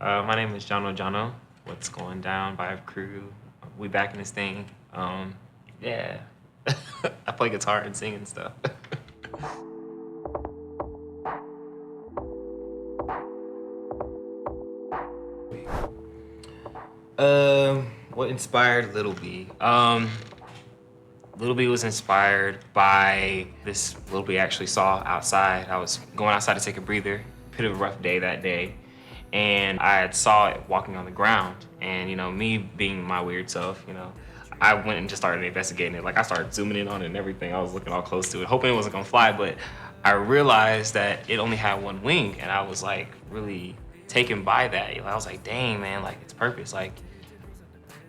My name is JonoJono. What's going down? Vibe crew. We back in this thing. Yeah. I play guitar and sing and stuff. What inspired Little B? Little B was inspired by this Little B actually saw outside. I was going outside to take a breather. Bit of a rough day that day. And I saw it walking on the ground. And, me being my weird self, I went and just started investigating it. Like, I started zooming in on it and everything. I was looking all close to it, hoping it wasn't gonna fly, but I realized that it only had one wing, and I was like really taken by that. I was like, dang, man, like, its purpose. Like,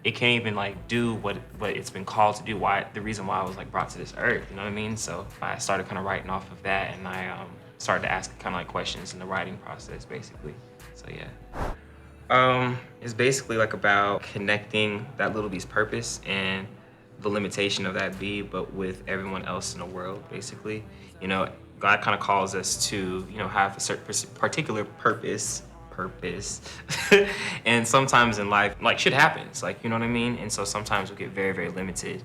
it can't even like do what it's been called to do. The reason why I was like brought to this earth, you know what I mean? So I started kind of writing off of that, and I started to ask kind of like questions in the writing process, basically. So yeah. It's basically like about connecting that little bee's purpose and the limitation of that bee, but with everyone else in the world, basically. God kind of calls us to, have a certain particular purpose. And sometimes in life, like, shit happens, like, you know what I mean? And so sometimes we get very, very limited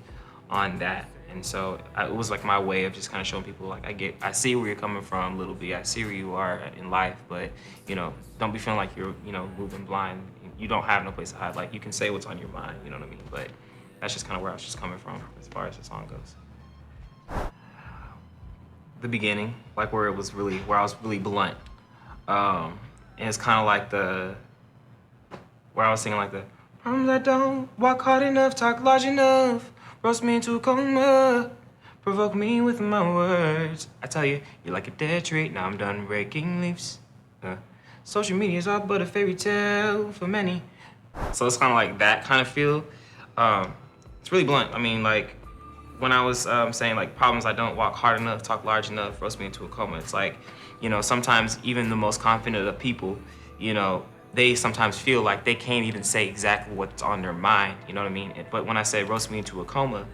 on that. And so it was like my way of just kind of showing people, like, I see where you're coming from, Little B. I see where you are in life, but, don't be feeling like you're, moving blind. You don't have no place to hide. Like, you can say what's on your mind, you know what I mean? But that's just kind of where I was just coming from as far as the song goes. The beginning, like where I was really blunt. And it's kind of like where I was singing like the problems I don't walk hard enough, talk large enough, roast me into a coma, provoke me with my words. I tell you, you're like a dead tree, now I'm done raking leaves. Social media's all but a fairy tale for many. So it's kind of like that kind of feel. It's really blunt. I mean, like, when I was saying like problems I don't walk hard enough, talk large enough, roast me into a coma, it's like, sometimes even the most confident of people, they sometimes feel like they can't even say exactly what's on their mind, you know what I mean? But when I say roast me into a coma,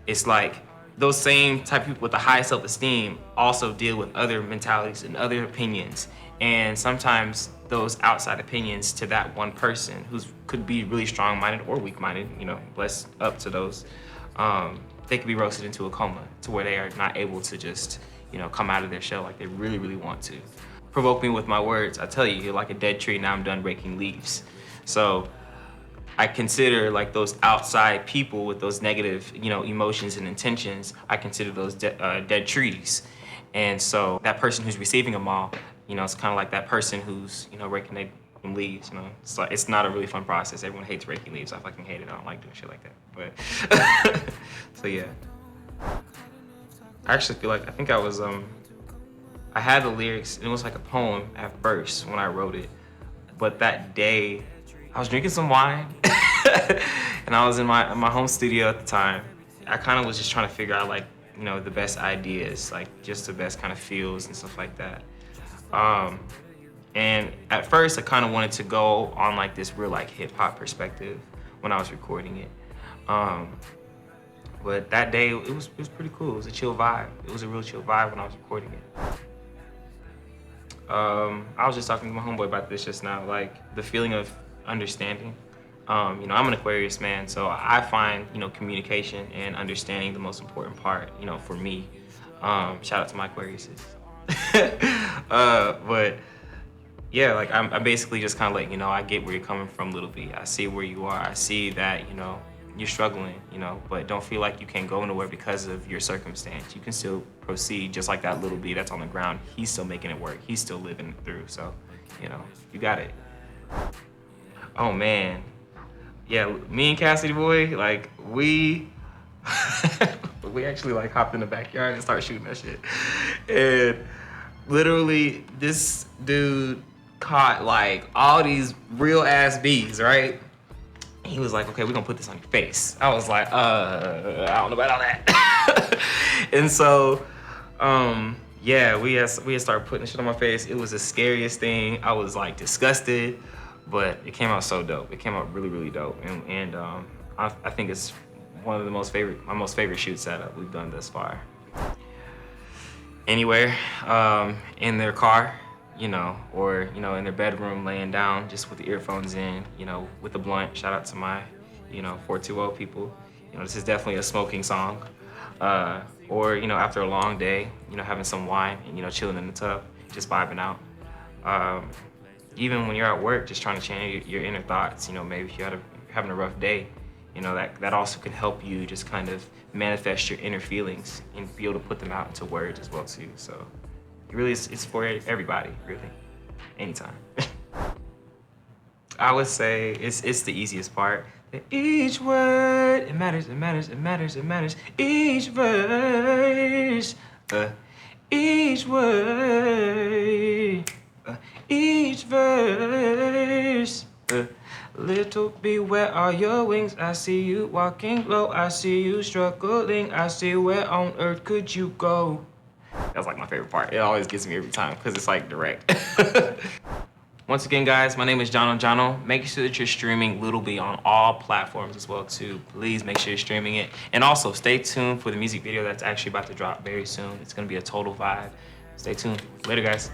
it's like those same type of people with the high self-esteem also deal with other mentalities and other opinions. And sometimes those outside opinions to that one person who could be really strong-minded or weak-minded, bless up to those, they could be roasted into a coma to where they are not able to just, come out of their shell like they really, really want to. Provoke me with my words. I tell you, you're like a dead tree, now I'm done raking leaves. So I consider like those outside people with those negative, emotions and intentions, I consider those dead trees. And so that person who's receiving them all, it's kind of like that person who's, raking their leaves, It's like, it's not a really fun process. Everyone hates raking leaves. I fucking hate it. I don't like doing shit like that. But so yeah. I actually feel like, I think I had the lyrics, and it was like a poem at first when I wrote it. But that day, I was drinking some wine, and I was in my home studio at the time. I kind of was just trying to figure out, like, the best ideas, like just the best kind of feels and stuff like that. And at first, I kind of wanted to go on like this real like hip hop perspective when I was recording it. But that day, it was pretty cool. It was a chill vibe. It was a real chill vibe when I was recording it. I was just talking to my homeboy about this just now, like the feeling of understanding. I'm an Aquarius man, so I find, communication and understanding the most important part, for me. Shout out to my Aquariuses. But yeah, like I'm basically just kind of like, I get where you're coming from, Little B. I see where you are. I see that, you're struggling, but don't feel like you can't go nowhere because of your circumstance. You can still proceed just like that Little B that's on the ground. He's still making it work. He's still living it through. So, you got it. Oh man. Yeah, me and Cassidy boy, like we actually like hopped in the backyard and started shooting that shit. And literally this dude caught like all these real ass bees, right? He was like, okay, we're gonna put this on your face. I was like, I don't know about all that. And so, yeah, we had started putting shit on my face. It was the scariest thing. I was like disgusted, but it came out so dope. It came out really, really dope. And I think it's one of my most favorite shoots that we've done thus far. Anywhere, in their car, or, in their bedroom laying down just with the earphones in, with a blunt. Shout out to my, 420 people. This is definitely a smoking song. Or, after a long day, having some wine and, chilling in the tub, just vibing out. Um, Even when you're at work, just trying to change your inner thoughts, maybe if you're having a rough day, that also can help you just kind of manifest your inner feelings and be able to put them out into words as well too. So it really is, it's for everybody, really, anytime. I would say it's the easiest part. Each word, it matters, it matters, it matters, it matters. Each verse, each word, each verse. Little bee, where are your wings? I see you walking low, I see you struggling, I see where on earth could you go? That's like my favorite part. It always gets me every time because it's like direct. Once again, guys, my name is JonoJono. Make sure that you're streaming Little B on all platforms as well too. Please make sure you're streaming it. And also stay tuned for the music video that's actually about to drop very soon. It's gonna be a total vibe. Stay tuned. Later, guys.